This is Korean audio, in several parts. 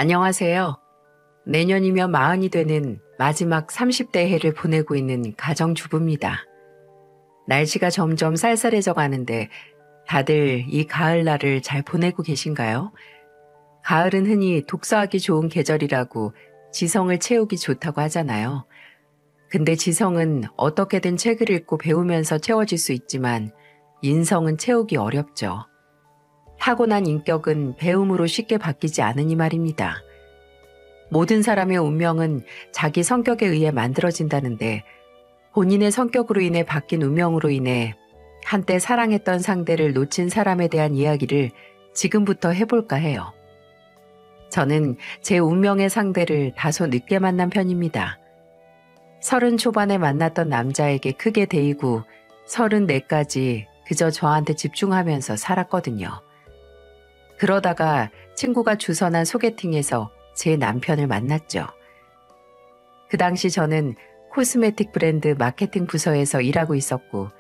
안녕하세요. 내년이면 마흔이 되는 마지막 30대 해를 보내고 있는 가정주부입니다. 날씨가 점점 쌀쌀해져 가는데 다들 이 가을날을 잘 보내고 계신가요? 가을은 흔히 독서하기 좋은 계절이라고 지성을 채우기 좋다고 하잖아요. 근데 지성은 어떻게든 책을 읽고 배우면서 채워질 수 있지만 인성은 채우기 어렵죠. 타고난 인격은 배움으로 쉽게 바뀌지 않으니 말입니다. 모든 사람의 운명은 자기 성격에 의해 만들어진다는데 본인의 성격으로 인해 바뀐 운명으로 인해 한때 사랑했던 상대를 놓친 사람에 대한 이야기를 지금부터 해볼까 해요. 저는 제 운명의 상대를 다소 늦게 만난 편입니다. 30 초반에 만났던 남자에게 크게 데이고 34까지 그저 저한테 집중하면서 살았거든요. 그러다가 친구가 주선한 소개팅에서 제 남편을 만났죠. 그 당시 저는 코스메틱 브랜드 마케팅 부서에서 일하고 있었고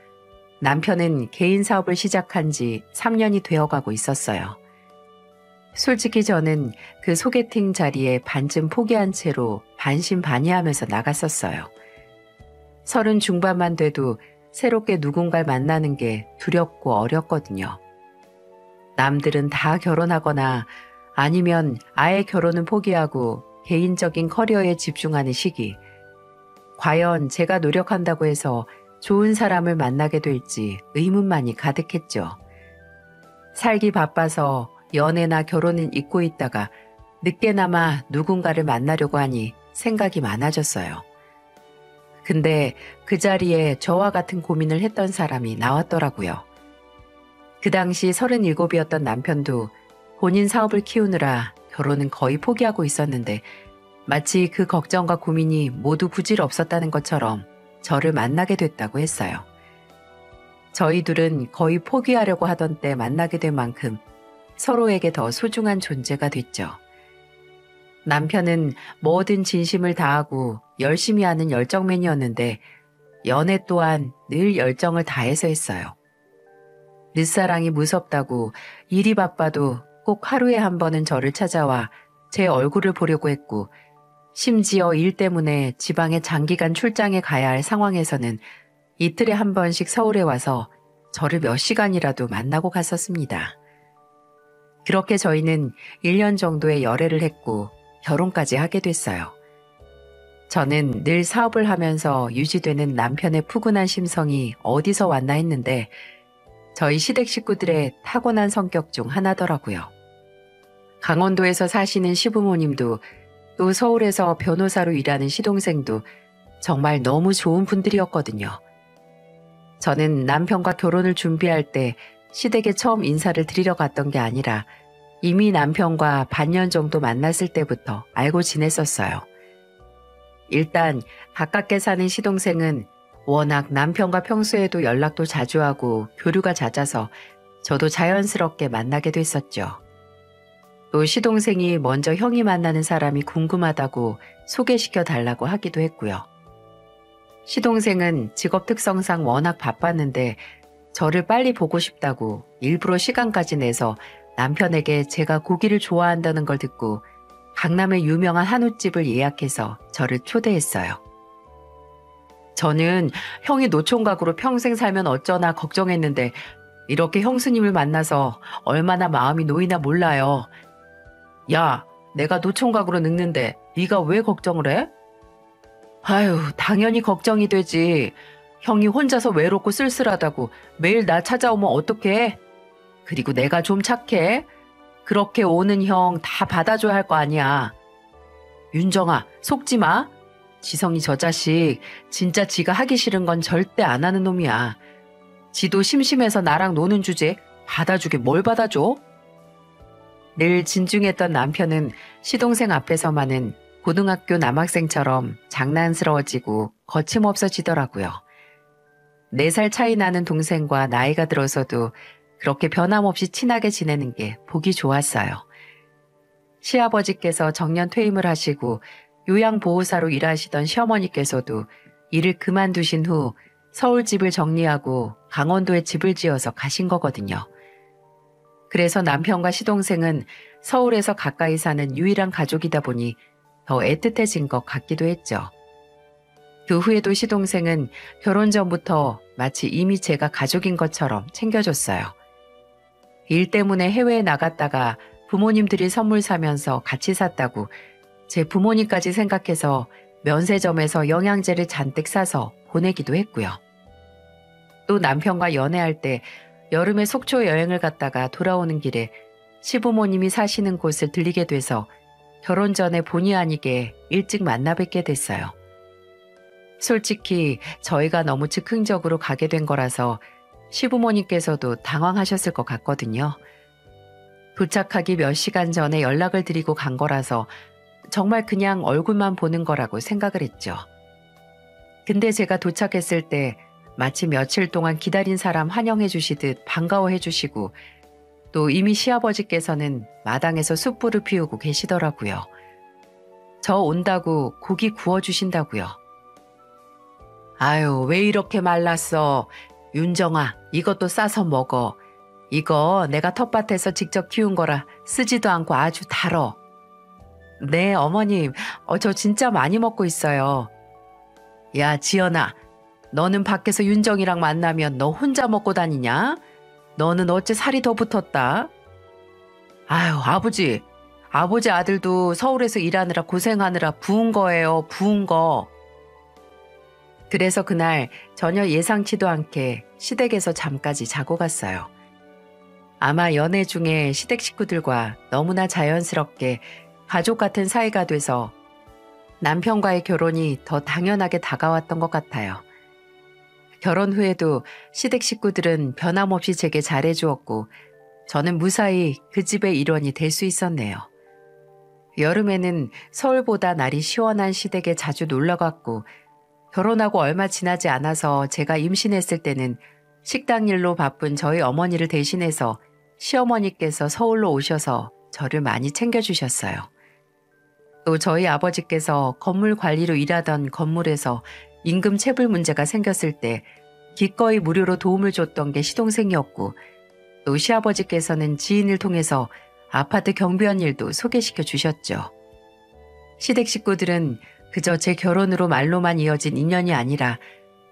남편은 개인 사업을 시작한 지 3년이 되어가고 있었어요. 솔직히 저는 그 소개팅 자리에 반쯤 포기한 채로 반신반의하면서 나갔었어요. 30 중반만 돼도 새롭게 누군가를 만나는 게 두렵고 어렵거든요. 남들은 다 결혼하거나 아니면 아예 결혼은 포기하고 개인적인 커리어에 집중하는 시기. 과연 제가 노력한다고 해서 좋은 사람을 만나게 될지 의문만이 가득했죠. 살기 바빠서 연애나 결혼은 잊고 있다가 늦게나마 누군가를 만나려고 하니 생각이 많아졌어요. 근데 그 자리에 저와 같은 고민을 했던 사람이 나왔더라고요. 그 당시 37이었던 남편도 본인 사업을 키우느라 결혼은 거의 포기하고 있었는데 마치 그 걱정과 고민이 모두 부질없었다는 것처럼 저를 만나게 됐다고 했어요. 저희 둘은 거의 포기하려고 하던 때 만나게 된 만큼 서로에게 더 소중한 존재가 됐죠. 남편은 뭐든 진심을 다하고 열심히 하는 열정맨이었는데 연애 또한 늘 열정을 다해서 했어요. 늦사랑이 무섭다고 일이 바빠도 꼭 하루에 한 번은 저를 찾아와 제 얼굴을 보려고 했고 심지어 일 때문에 지방에 장기간 출장에 가야 할 상황에서는 이틀에 한 번씩 서울에 와서 저를 몇 시간이라도 만나고 갔었습니다. 그렇게 저희는 1년 정도의 열애를 했고 결혼까지 하게 됐어요. 저는 늘 사업을 하면서 유지되는 남편의 푸근한 심성이 어디서 왔나 했는데 저희 시댁 식구들의 타고난 성격 중 하나더라고요. 강원도에서 사시는 시부모님도 또 서울에서 변호사로 일하는 시동생도 정말 너무 좋은 분들이었거든요. 저는 남편과 결혼을 준비할 때 시댁에 처음 인사를 드리러 갔던 게 아니라 이미 남편과 반년 정도 만났을 때부터 알고 지냈었어요. 일단 가깝게 사는 시동생은 워낙 남편과 평소에도 연락도 자주 하고 교류가 잦아서 저도 자연스럽게 만나게 됐었죠. 또 시동생이 먼저 형이 만나는 사람이 궁금하다고 소개시켜 달라고 하기도 했고요. 시동생은 직업 특성상 워낙 바빴는데 저를 빨리 보고 싶다고 일부러 시간까지 내서 남편에게 제가 고기를 좋아한다는 걸 듣고 강남의 유명한 한우집을 예약해서 저를 초대했어요. 저는 형이 노총각으로 평생 살면 어쩌나 걱정했는데 이렇게 형수님을 만나서 얼마나 마음이 놓이나 몰라요. 야, 내가 노총각으로 늙는데 네가 왜 걱정을 해? 아유, 당연히 걱정이 되지. 형이 혼자서 외롭고 쓸쓸하다고 매일 나 찾아오면 어떡해? 그리고 내가 좀 착해. 그렇게 오는 형 다 받아줘야 할 거 아니야. 윤정아, 속지 마. 지성이 저 자식 진짜 지가 하기 싫은 건 절대 안 하는 놈이야. 지도 심심해서 나랑 노는 주제 받아주게 뭘 받아줘? 늘 진중했던 남편은 시동생 앞에서만은 고등학교 남학생처럼 장난스러워지고 거침없어지더라고요. 4살 차이 나는 동생과 나이가 들어서도 그렇게 변함없이 친하게 지내는 게 보기 좋았어요. 시아버지께서 정년 퇴임을 하시고 요양보호사로 일하시던 시어머니께서도 일을 그만두신 후 서울 집을 정리하고 강원도에 집을 지어서 가신 거거든요. 그래서 남편과 시동생은 서울에서 가까이 사는 유일한 가족이다 보니 더 애틋해진 것 같기도 했죠. 그 후에도 시동생은 결혼 전부터 마치 이미 제가 가족인 것처럼 챙겨줬어요. 일 때문에 해외에 나갔다가 부모님들이 선물 사면서 같이 샀다고 제 부모님까지 생각해서 면세점에서 영양제를 잔뜩 사서 보내기도 했고요. 또 남편과 연애할 때 여름에 속초 여행을 갔다가 돌아오는 길에 시부모님이 사시는 곳을 들리게 돼서 결혼 전에 본의 아니게 일찍 만나 뵙게 됐어요. 솔직히 저희가 너무 즉흥적으로 가게 된 거라서 시부모님께서도 당황하셨을 것 같거든요. 도착하기 몇 시간 전에 연락을 드리고 간 거라서 정말 그냥 얼굴만 보는 거라고 생각을 했죠. 근데 제가 도착했을 때 마치 며칠 동안 기다린 사람 환영해 주시듯 반가워해 주시고 또 이미 시아버지께서는 마당에서 숯불을 피우고 계시더라고요. 저 온다고 고기 구워 주신다고요. 아유, 왜 이렇게 말랐어? 윤정아, 이것도 싸서 먹어. 이거 내가 텃밭에서 직접 키운 거라 쓰지도 않고 아주 달어. 네, 어머님. 저 진짜 많이 먹고 있어요. 야, 지연아. 너는 밖에서 윤정이랑 만나면 너 혼자 먹고 다니냐? 너는 어째 살이 더 붙었다? 아유, 아버지. 아버지 아들도 서울에서 일하느라 고생하느라 부은 거예요, 부은 거. 그래서 그날 전혀 예상치도 않게 시댁에서 잠까지 자고 갔어요. 아마 연애 중에 시댁 식구들과 너무나 자연스럽게 가족 같은 사이가 돼서 남편과의 결혼이 더 당연하게 다가왔던 것 같아요. 결혼 후에도 시댁 식구들은 변함없이 제게 잘해주었고 저는 무사히 그 집의 일원이 될 수 있었네요. 여름에는 서울보다 날이 시원한 시댁에 자주 놀러갔고 결혼하고 얼마 지나지 않아서 제가 임신했을 때는 식당 일로 바쁜 저희 어머니를 대신해서 시어머니께서 서울로 오셔서 저를 많이 챙겨주셨어요. 또 저희 아버지께서 건물 관리로 일하던 건물에서 임금 체불 문제가 생겼을 때 기꺼이 무료로 도움을 줬던 게 시동생이었고 또 시아버지께서는 지인을 통해서 아파트 경비원 일도 소개시켜 주셨죠. 시댁 식구들은 그저 제 결혼으로 말로만 이어진 인연이 아니라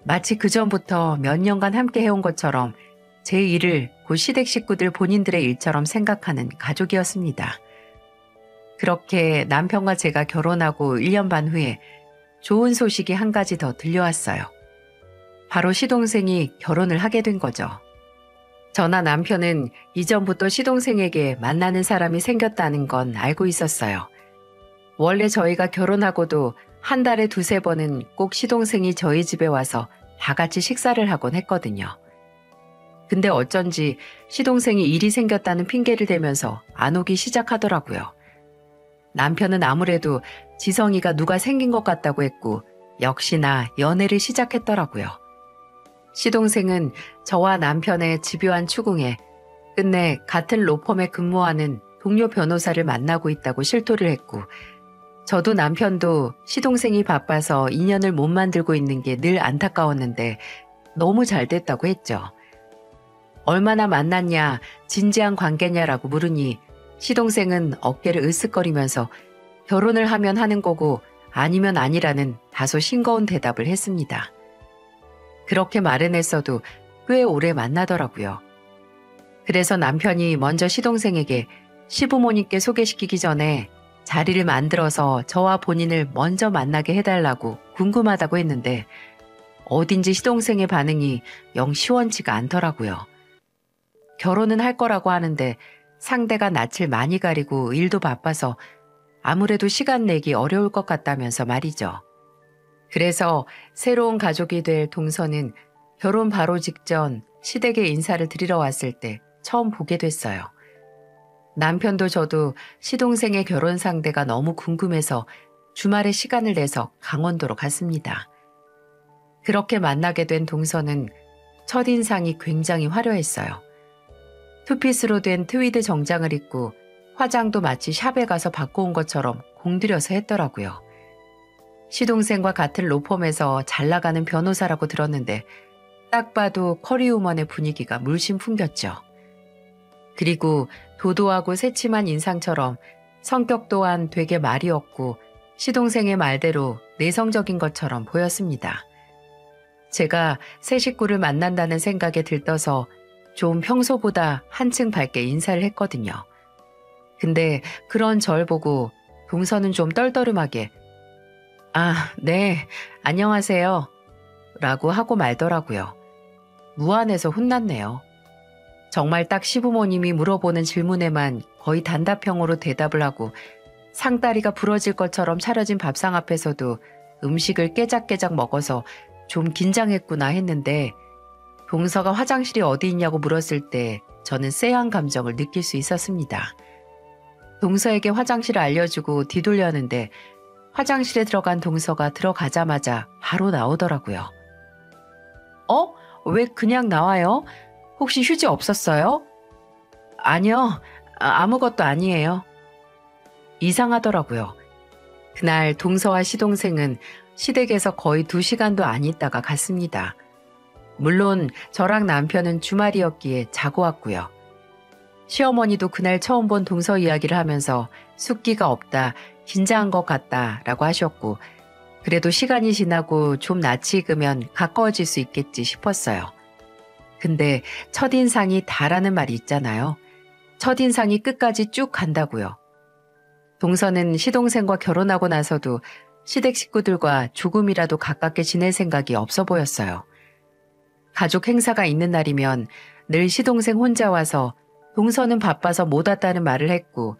마치 그전부터 몇 년간 함께 해온 것처럼 제 일을 곧 시댁 식구들 본인들의 일처럼 생각하는 가족이었습니다. 그렇게 남편과 제가 결혼하고 1년 반 후에 좋은 소식이 한 가지 더 들려왔어요. 바로 시동생이 결혼을 하게 된 거죠. 저나 남편은 이전부터 시동생에게 만나는 사람이 생겼다는 건 알고 있었어요. 원래 저희가 결혼하고도 한 달에 2-3번은 꼭 시동생이 저희 집에 와서 다 같이 식사를 하곤 했거든요. 근데 어쩐지 시동생이 일이 생겼다는 핑계를 대면서 안 오기 시작하더라고요. 남편은 아무래도 지성이가 누가 생긴 것 같다고 했고 역시나 연애를 시작했더라고요. 시동생은 저와 남편의 집요한 추궁에 끝내 같은 로펌에 근무하는 동료 변호사를 만나고 있다고 실토를 했고 저도 남편도 시동생이 바빠서 인연을 못 만들고 있는 게 늘 안타까웠는데 너무 잘 됐다고 했죠. 얼마나 만났냐, 진지한 관계냐라고 물으니 시동생은 어깨를 으쓱거리면서 결혼을 하면 하는 거고 아니면 아니라는 다소 싱거운 대답을 했습니다. 그렇게 말은 했어도 꽤 오래 만나더라고요. 그래서 남편이 먼저 시동생에게 시부모님께 소개시키기 전에 자리를 만들어서 저와 본인을 먼저 만나게 해달라고 궁금하다고 했는데 어딘지 시동생의 반응이 영 시원치가 않더라고요. 결혼은 할 거라고 하는데 상대가 낯을 많이 가리고 일도 바빠서 아무래도 시간 내기 어려울 것 같다면서 말이죠. 그래서 새로운 가족이 될 동서는 결혼 바로 직전 시댁에 인사를 드리러 왔을 때 처음 보게 됐어요. 남편도 저도 시동생의 결혼 상대가 너무 궁금해서 주말에 시간을 내서 강원도로 갔습니다. 그렇게 만나게 된 동서는 첫인상이 굉장히 화려했어요. 투피스로 된 트위드 정장을 입고 화장도 마치 샵에 가서 바꿔온 것처럼 공들여서 했더라고요. 시동생과 같은 로펌에서 잘 나가는 변호사라고 들었는데 딱 봐도 커리우먼의 분위기가 물씬 풍겼죠. 그리고 도도하고 새침한 인상처럼 성격 또한 되게 말이 없고 시동생의 말대로 내성적인 것처럼 보였습니다. 제가 새 식구를 만난다는 생각에 들떠서 좀 평소보다 한층 밝게 인사를 했거든요. 근데 그런 절 보고 동서는 좀 떨떠름하게 "아, 네, 안녕하세요." 라고 하고 말더라고요. 무안해서 혼났네요. 정말 딱 시부모님이 물어보는 질문에만 거의 단답형으로 대답을 하고 상다리가 부러질 것처럼 차려진 밥상 앞에서도 음식을 깨작깨작 먹어서 좀 긴장했구나 했는데 동서가 화장실이 어디 있냐고 물었을 때 저는 쎄한 감정을 느낄 수 있었습니다. 동서에게 화장실을 알려주고 뒤돌려는데 화장실에 들어간 동서가 들어가자마자 바로 나오더라고요. "어? 왜 그냥 나와요? 혹시 휴지 없었어요?" "아니요. 아무것도 아니에요." 이상하더라고요. 그날 동서와 시동생은 시댁에서 거의 2시간도 안 있다가 갔습니다. 물론 저랑 남편은 주말이었기에 자고 왔고요. 시어머니도 그날 처음 본 동서 이야기를 하면서 숫기가 없다, 긴장한 것 같다라고 하셨고 그래도 시간이 지나고 좀 낯이 익으면 가까워질 수 있겠지 싶었어요. 근데 첫인상이 다라는 말이 있잖아요. 첫인상이 끝까지 쭉 간다고요. 동서는 시동생과 결혼하고 나서도 시댁 식구들과 조금이라도 가깝게 지낼 생각이 없어 보였어요. 가족 행사가 있는 날이면 늘 시동생 혼자 와서 동서는 바빠서 못 왔다는 말을 했고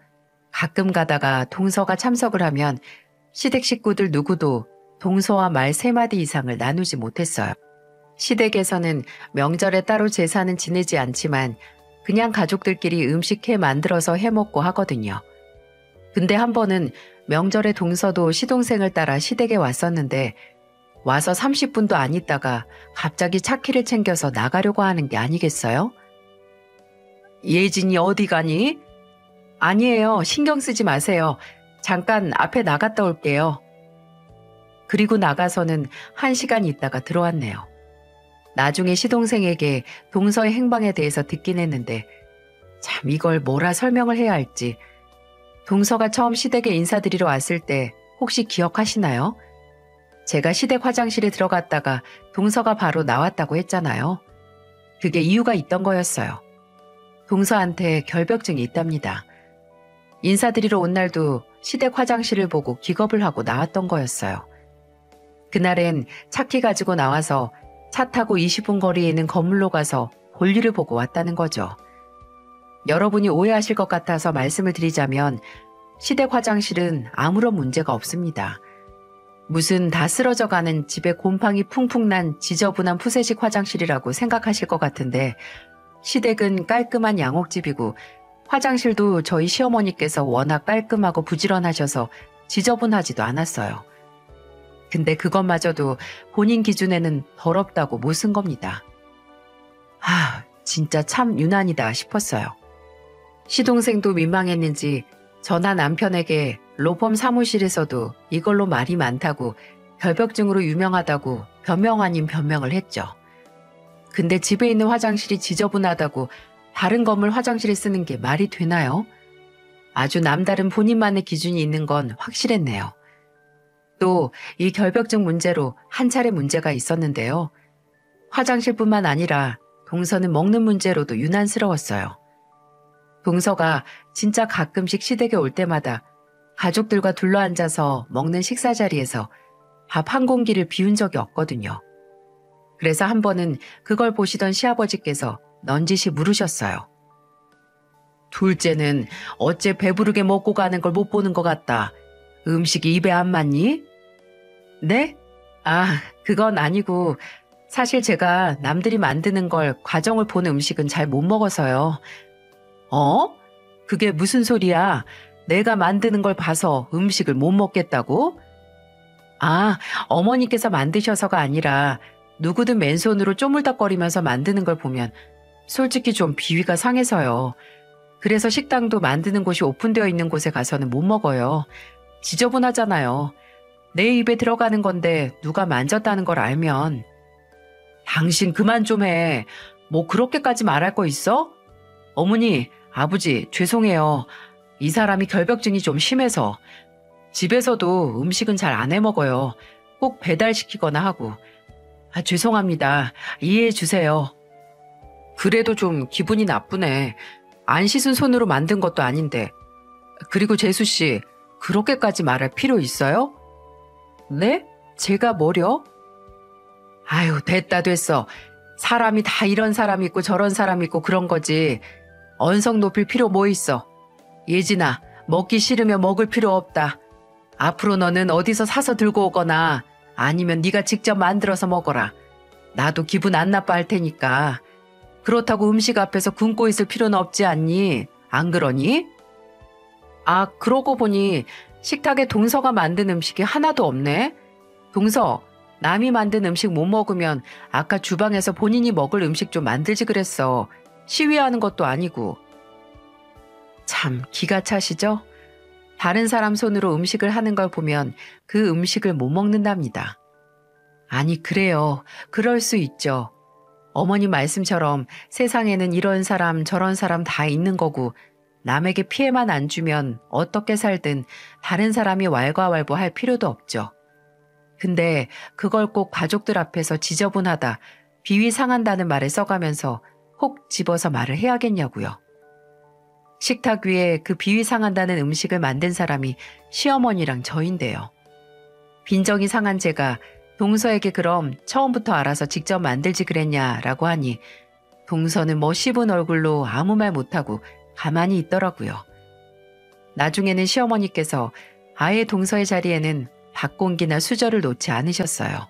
가끔 가다가 동서가 참석을 하면 시댁 식구들 누구도 동서와 말 3마디 이상을 나누지 못했어요. 시댁에서는 명절에 따로 제사는 지내지 않지만 그냥 가족들끼리 음식 해 만들어서 해먹고 하거든요. 근데 한 번은 명절에 동서도 시동생을 따라 시댁에 왔었는데 와서 30분도 안 있다가 갑자기 차키를 챙겨서 나가려고 하는 게 아니겠어요? "예진이 어디 가니?" "아니에요. 신경 쓰지 마세요. 잠깐 앞에 나갔다 올게요." 그리고 나가서는 1시간 있다가 들어왔네요. 나중에 시동생에게 동서의 행방에 대해서 듣긴 했는데 참 이걸 뭐라 설명을 해야 할지. 동서가 처음 시댁에 인사드리러 왔을 때 혹시 기억하시나요? 제가 시댁 화장실에 들어갔다가 동서가 바로 나왔다고 했잖아요. 그게 이유가 있던 거였어요. 동서한테 결벽증이 있답니다. 인사드리러 온 날도 시댁 화장실을 보고 기겁을 하고 나왔던 거였어요. 그날엔 차키 가지고 나와서 차 타고 20분 거리에 있는 건물로 가서 볼일을 보고 왔다는 거죠. 여러분이 오해하실 것 같아서 말씀을 드리자면 시댁 화장실은 아무런 문제가 없습니다. 무슨 다 쓰러져가는 집에 곰팡이 풍풍 난 지저분한 푸세식 화장실이라고 생각하실 것 같은데 시댁은 깔끔한 양옥집이고 화장실도 저희 시어머니께서 워낙 깔끔하고 부지런하셔서 지저분하지도 않았어요. 근데 그것마저도 본인 기준에는 더럽다고 못 쓴 겁니다. 진짜 참 유난이다 싶었어요. 시동생도 민망했는지 저나 남편에게 로펌 사무실에서도 이걸로 말이 많다고 결벽증으로 유명하다고 변명 아닌 변명을 했죠. 근데 집에 있는 화장실이 지저분하다고 다른 건물 화장실에 쓰는 게 말이 되나요? 아주 남다른 본인만의 기준이 있는 건 확실했네요. 또 이 결벽증 문제로 한 차례 문제가 있었는데요. 화장실뿐만 아니라 동서는 먹는 문제로도 유난스러웠어요. 동서가 진짜 가끔씩 시댁에 올 때마다 가족들과 둘러앉아서 먹는 식사 자리에서 밥 한 공기를 비운 적이 없거든요. 그래서 한 번은 그걸 보시던 시아버지께서 넌지시 물으셨어요. "둘째는 어째 배부르게 먹고 가는 걸 못 보는 것 같다. 음식이 입에 안 맞니?" "네? 그건 아니고 사실 제가 남들이 만드는 걸 과정을 보는 음식은 잘 못 먹어서요." "어? 그게 무슨 소리야? 내가 만드는 걸 봐서 음식을 못 먹겠다고?" 어머니께서 만드셔서가 아니라 누구든 맨손으로 쪼물딱거리면서 만드는 걸 보면 솔직히 좀 비위가 상해서요. 그래서 식당도 만드는 곳이 오픈되어 있는 곳에 가서는 못 먹어요. 지저분하잖아요. 내 입에 들어가는 건데 누가 만졌다는 걸 알면. "당신 그만 좀 해. 뭐 그렇게까지 말할 거 있어? 어머니, 아버지, 죄송해요. 이 사람이 결벽증이 좀 심해서. 집에서도 음식은 잘 안 해 먹어요. 꼭 배달시키거나 하고. 죄송합니다. 이해해 주세요. 그래도 좀 기분이 나쁘네. 안 씻은 손으로 만든 것도 아닌데. 그리고 재수 씨, 그렇게까지 말할 필요 있어요? 네? 제가 뭐려? 아유, 됐다 됐어. 사람이 다 이런 사람 있고 저런 사람 있고 그런 거지. 언성 높일 필요 뭐 있어. 예진아, 먹기 싫으면 먹을 필요 없다. 앞으로 너는 어디서 사서 들고 오거나 아니면 네가 직접 만들어서 먹어라. 나도 기분 안 나빠 할 테니까. 그렇다고 음식 앞에서 굶고 있을 필요는 없지 않니? 안 그러니? 그러고 보니 식탁에 동서가 만든 음식이 하나도 없네. 동서, 남이 만든 음식 못 먹으면 아까 주방에서 본인이 먹을 음식 좀 만들지 그랬어. 시위하는 것도 아니고. 참 기가 차시죠? 다른 사람 손으로 음식을 하는 걸 보면 그 음식을 못 먹는답니다. 아니 그래요. 그럴 수 있죠. 어머님 말씀처럼 세상에는 이런 사람 저런 사람 다 있는 거고 남에게 피해만 안 주면 어떻게 살든 다른 사람이 왈가왈부할 필요도 없죠. 근데 그걸 꼭 가족들 앞에서 지저분하다, 비위 상한다는 말을 써가면서 혹 집어서 말을 해야겠냐고요. 식탁 위에 그 비위 상한다는 음식을 만든 사람이 시어머니랑 저인데요. 빈정이 상한 제가 동서에게 그럼 처음부터 알아서 직접 만들지 그랬냐라고 하니 동서는 뭐 씹은 얼굴로 아무 말 못하고 가만히 있더라고요. 나중에는 시어머니께서 아예 동서의 자리에는 밥공기나 수저를 놓지 않으셨어요.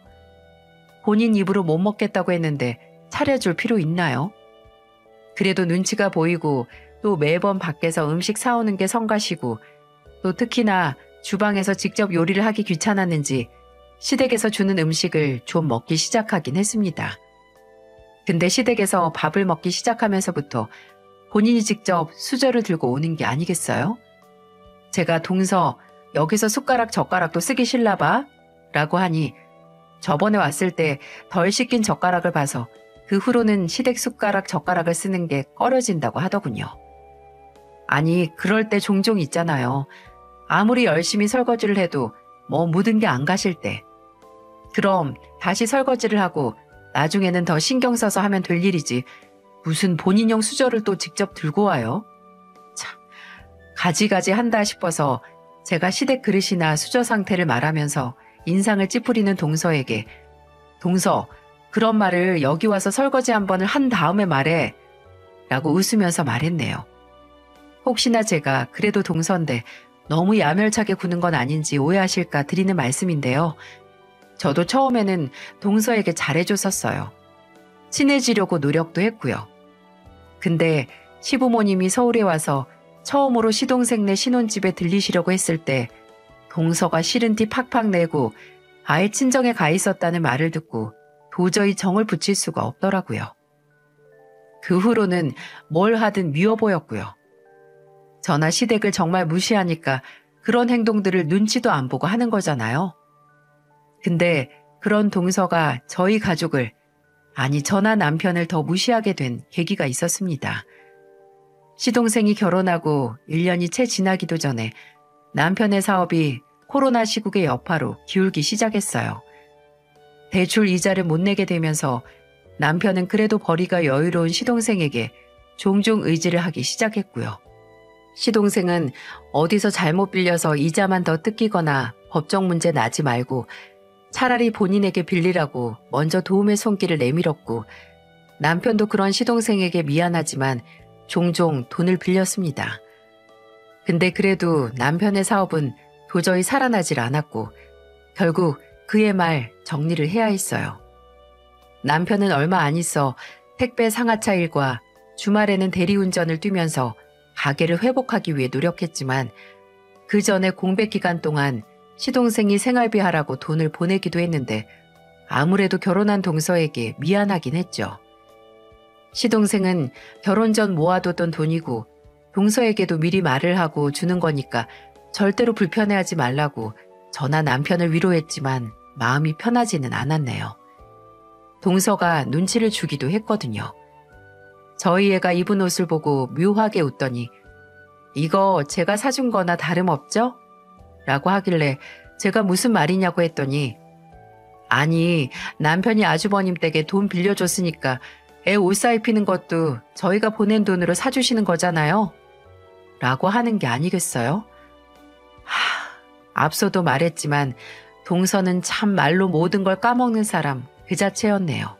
본인 입으로 못 먹겠다고 했는데 차려줄 필요 있나요? 그래도 눈치가 보이고 또 매번 밖에서 음식 사오는 게 성가시고 또 특히나 주방에서 직접 요리를 하기 귀찮았는지 시댁에서 주는 음식을 좀 먹기 시작하긴 했습니다. 근데 시댁에서 밥을 먹기 시작하면서부터 본인이 직접 수저를 들고 오는 게 아니겠어요? 제가 동서 여기서 숟가락 젓가락도 쓰기 싫나 봐? 라고 하니 저번에 왔을 때 덜 씻긴 젓가락을 봐서 그 후로는 시댁 숟가락 젓가락을 쓰는 게 꺼려진다고 하더군요. 아니 그럴 때 종종 있잖아요. 아무리 열심히 설거지를 해도 뭐 묻은 게 안 가실 때. 그럼 다시 설거지를 하고 나중에는 더 신경 써서 하면 될 일이지 무슨 본인용 수저를 또 직접 들고 와요? 참, 가지가지 한다 싶어서 제가 시댁 그릇이나 수저 상태를 말하면서 인상을 찌푸리는 동서에게 동서, 그런 말을 여기 와서 설거지 한 번을 한 다음에 말해 라고 웃으면서 말했네요. 혹시나 제가 그래도 동서인데 너무 야멸차게 구는 건 아닌지 오해하실까 드리는 말씀인데요. 저도 처음에는 동서에게 잘해줬었어요. 친해지려고 노력도 했고요. 근데 시부모님이 서울에 와서 처음으로 시동생네 신혼집에 들리시려고 했을 때 동서가 싫은 티 팍팍 내고 아예 친정에 가 있었다는 말을 듣고 도저히 정을 붙일 수가 없더라고요. 그 후로는 뭘 하든 미워 보였고요. 저나 시댁을 정말 무시하니까 그런 행동들을 눈치도 안 보고 하는 거잖아요. 근데 그런 동서가 저희 가족을, 아니 저나 남편을 더 무시하게 된 계기가 있었습니다. 시동생이 결혼하고 1년이 채 지나기도 전에 남편의 사업이 코로나 시국의 여파로 기울기 시작했어요. 대출 이자를 못 내게 되면서 남편은 그래도 벌이가 여유로운 시동생에게 종종 의지를 하기 시작했고요. 시동생은 어디서 잘못 빌려서 이자만 더 뜯기거나 법적 문제 나지 말고 차라리 본인에게 빌리라고 먼저 도움의 손길을 내밀었고 남편도 그런 시동생에게 미안하지만 종종 돈을 빌렸습니다. 근데 그래도 남편의 사업은 도저히 살아나질 않았고 결국 그의 말 정리를 해야 했어요. 남편은 얼마 안 있어 택배 상하차 일과 주말에는 대리운전을 뛰면서 가게를 회복하기 위해 노력했지만 그 전에 공백 기간 동안 시동생이 생활비 하라고 돈을 보내기도 했는데 아무래도 결혼한 동서에게 미안하긴 했죠. 시동생은 결혼 전 모아뒀던 돈이고 동서에게도 미리 말을 하고 주는 거니까 절대로 불편해하지 말라고 저나 남편을 위로했지만 마음이 편하지는 않았네요. 동서가 눈치를 주기도 했거든요. 저희 애가 입은 옷을 보고 묘하게 웃더니 이거 제가 사준 거나 다름없죠? 라고 하길래 제가 무슨 말이냐고 했더니 아니, 남편이 아주버님 댁에 돈 빌려줬으니까 애 옷 사 입히는 것도 저희가 보낸 돈으로 사주시는 거잖아요. 라고 하는 게 아니겠어요? 앞서도 말했지만 동서는 참 말로 모든 걸 까먹는 사람 그 자체였네요.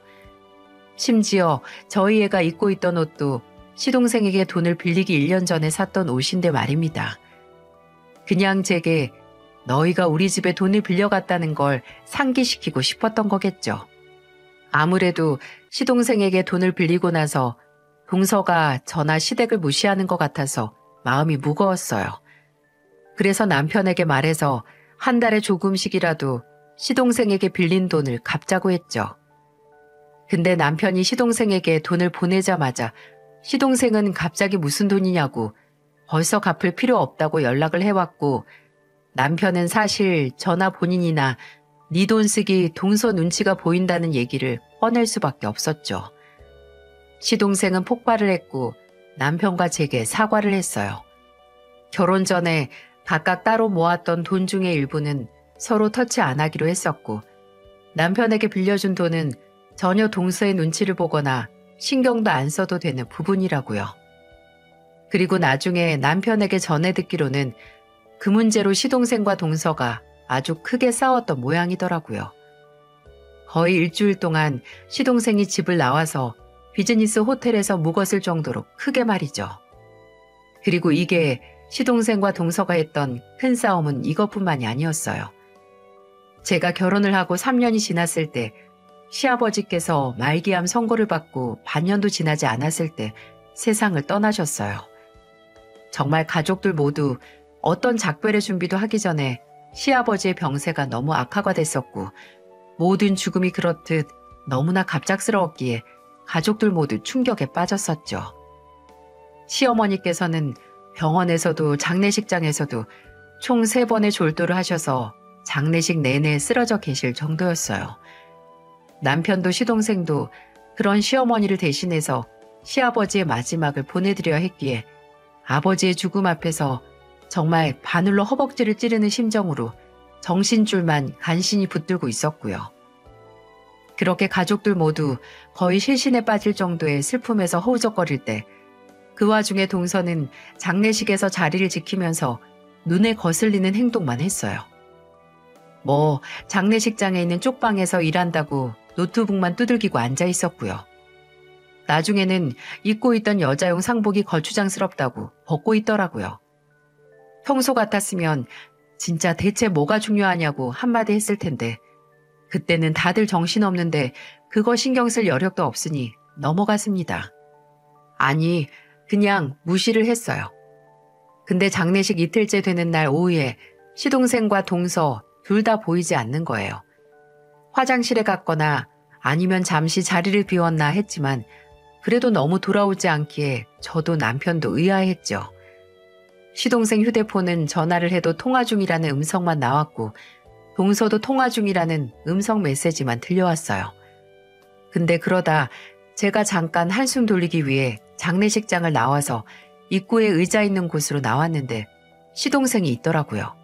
심지어 저희 애가 입고 있던 옷도 시동생에게 돈을 빌리기 1년 전에 샀던 옷인데 말입니다. 그냥 제게 너희가 우리 집에 돈을 빌려갔다는 걸 상기시키고 싶었던 거겠죠. 아무래도 시동생에게 돈을 빌리고 나서 동서가 저나 시댁을 무시하는 것 같아서 마음이 무거웠어요. 그래서 남편에게 말해서 한 달에 조금씩이라도 시동생에게 빌린 돈을 갚자고 했죠. 근데 남편이 시동생에게 돈을 보내자마자 시동생은 갑자기 무슨 돈이냐고 벌써 갚을 필요 없다고 연락을 해왔고 남편은 사실 저나 본인이나 네 돈 쓰기 동서 눈치가 보인다는 얘기를 꺼낼 수밖에 없었죠. 시동생은 폭발을 했고 남편과 제게 사과를 했어요. 결혼 전에 각각 따로 모았던 돈 중의 일부는 서로 터치 안 하기로 했었고 남편에게 빌려준 돈은 전혀 동서의 눈치를 보거나 신경도 안 써도 되는 부분이라고요. 그리고 나중에 남편에게 전해 듣기로는 그 문제로 시동생과 동서가 아주 크게 싸웠던 모양이더라고요. 거의 일주일 동안 시동생이 집을 나와서 비즈니스 호텔에서 묵었을 정도로 크게 말이죠. 그리고 이게 시동생과 동서가 했던 큰 싸움은 이것뿐만이 아니었어요. 제가 결혼을 하고 3년이 지났을 때 시아버지께서 말기암 선고를 받고 반년도 지나지 않았을 때 세상을 떠나셨어요. 정말 가족들 모두 어떤 작별의 준비도 하기 전에 시아버지의 병세가 너무 악화가 됐었고 모든 죽음이 그렇듯 너무나 갑작스러웠기에 가족들 모두 충격에 빠졌었죠. 시어머니께서는 병원에서도 장례식장에서도 총 3번의 졸도를 하셔서 장례식 내내 쓰러져 계실 정도였어요. 남편도 시동생도 그런 시어머니를 대신해서 시아버지의 마지막을 보내드려야 했기에 아버지의 죽음 앞에서 정말 바늘로 허벅지를 찌르는 심정으로 정신줄만 간신히 붙들고 있었고요. 그렇게 가족들 모두 거의 실신에 빠질 정도의 슬픔에서 허우적거릴 때 그 와중에 동서는 장례식에서 자리를 지키면서 눈에 거슬리는 행동만 했어요. 장례식장에 있는 쪽방에서 일한다고 노트북만 두들기고 앉아 있었고요. 나중에는 입고 있던 여자용 상복이 거추장스럽다고 벗고 있더라고요. 평소 같았으면 진짜 대체 뭐가 중요하냐고 한마디 했을 텐데 그때는 다들 정신없는데 그거 신경 쓸 여력도 없으니 넘어갔습니다. 아니, 그냥 무시를 했어요. 근데 장례식 이틀째 되는 날 오후에 시동생과 동서 둘 다 보이지 않는 거예요. 화장실에 갔거나 아니면 잠시 자리를 비웠나 했지만 그래도 너무 돌아오지 않기에 저도 남편도 의아했죠. 시동생 휴대폰은 전화를 해도 통화 중이라는 음성만 나왔고 동서도 통화 중이라는 음성 메시지만 들려왔어요. 근데 그러다 제가 잠깐 한숨 돌리기 위해 장례식장을 나와서 입구에 의자 있는 곳으로 나왔는데 시동생이 있더라고요.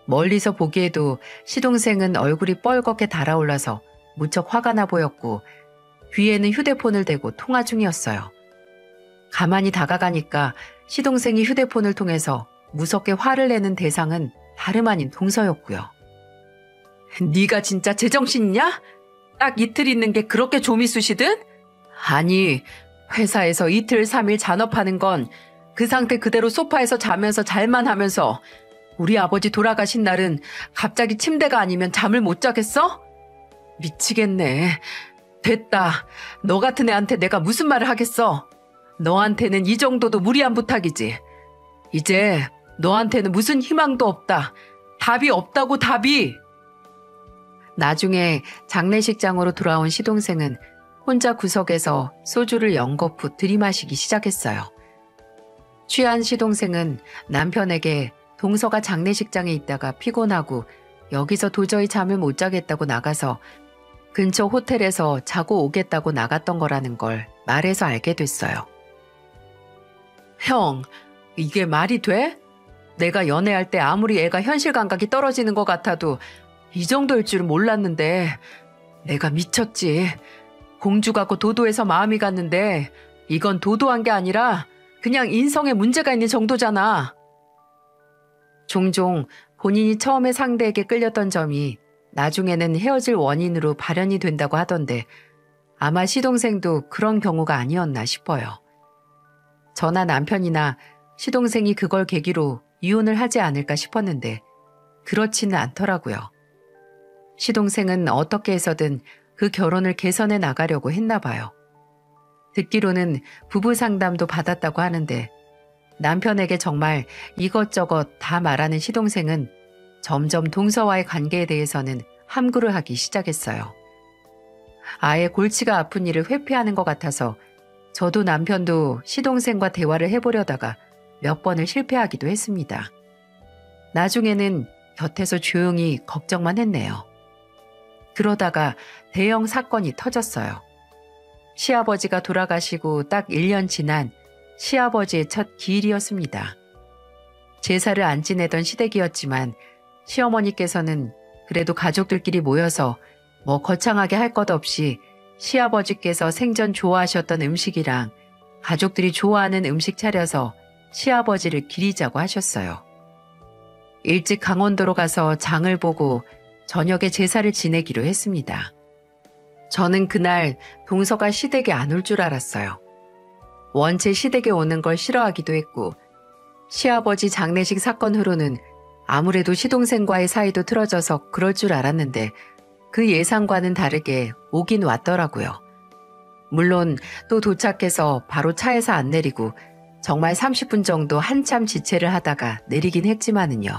멀리서 보기에도 시동생은 얼굴이 뻘겋게 달아올라서 무척 화가 나 보였고 귀에는 휴대폰을 대고 통화 중이었어요. 가만히 다가가니까 시동생이 휴대폰을 통해서 무섭게 화를 내는 대상은 다름 아닌 동서였고요. 네가 진짜 제정신이냐? 딱 이틀 있는 게 그렇게 좀이 쑤시든? 아니, 회사에서 이틀 3일 잔업하는 건 그 상태 그대로 소파에서 자면서 잘만 하면서 우리 아버지 돌아가신 날은 갑자기 침대가 아니면 잠을 못 자겠어? 미치겠네. 됐다. 너 같은 애한테 내가 무슨 말을 하겠어? 너한테는 이 정도도 무리한 부탁이지. 이제 너한테는 무슨 희망도 없다. 답이 없다고 답이. 나중에 장례식장으로 돌아온 시동생은 혼자 구석에서 소주를 연거푸 들이마시기 시작했어요. 취한 시동생은 남편에게 동서가 장례식장에 있다가 피곤하고 여기서 도저히 잠을 못 자겠다고 나가서 근처 호텔에서 자고 오겠다고 나갔던 거라는 걸 말해서 알게 됐어요. 형, 이게 말이 돼? 내가 연애할 때 아무리 애가 현실 감각이 떨어지는 것 같아도 이 정도일 줄은 몰랐는데 내가 미쳤지. 공주 같고 도도해서 마음이 갔는데 이건 도도한 게 아니라 그냥 인성에 문제가 있는 정도잖아. 종종 본인이 처음에 상대에게 끌렸던 점이 나중에는 헤어질 원인으로 발현이 된다고 하던데 아마 시동생도 그런 경우가 아니었나 싶어요. 저나 남편이나 시동생이 그걸 계기로 이혼을 하지 않을까 싶었는데 그렇지는 않더라고요. 시동생은 어떻게 해서든 그 결혼을 개선해 나가려고 했나 봐요. 듣기로는 부부 상담도 받았다고 하는데 남편에게 정말 이것저것 다 말하는 시동생은 점점 동서와의 관계에 대해서는 함구를 하기 시작했어요. 아예 골치가 아픈 일을 회피하는 것 같아서 저도 남편도 시동생과 대화를 해보려다가 몇 번을 실패하기도 했습니다. 나중에는 곁에서 조용히 걱정만 했네요. 그러다가 대형 사건이 터졌어요. 시아버지가 돌아가시고 딱 1년 지난 시아버지의 첫 기일이었습니다. 제사를 안 지내던 시댁이었지만 시어머니께서는 그래도 가족들끼리 모여서 뭐 거창하게 할 것 없이 시아버지께서 생전 좋아하셨던 음식이랑 가족들이 좋아하는 음식 차려서 시아버지를 기리자고 하셨어요. 일찍 강원도로 가서 장을 보고 저녁에 제사를 지내기로 했습니다. 저는 그날 동서가 시댁에 안 올 줄 알았어요. 원체 시댁에 오는 걸 싫어하기도 했고 시아버지 장례식 사건 후로는 아무래도 시동생과의 사이도 틀어져서 그럴 줄 알았는데 그 예상과는 다르게 오긴 왔더라고요. 물론 또 도착해서 바로 차에서 안 내리고 정말 30분 정도 한참 지체를 하다가 내리긴 했지만은요.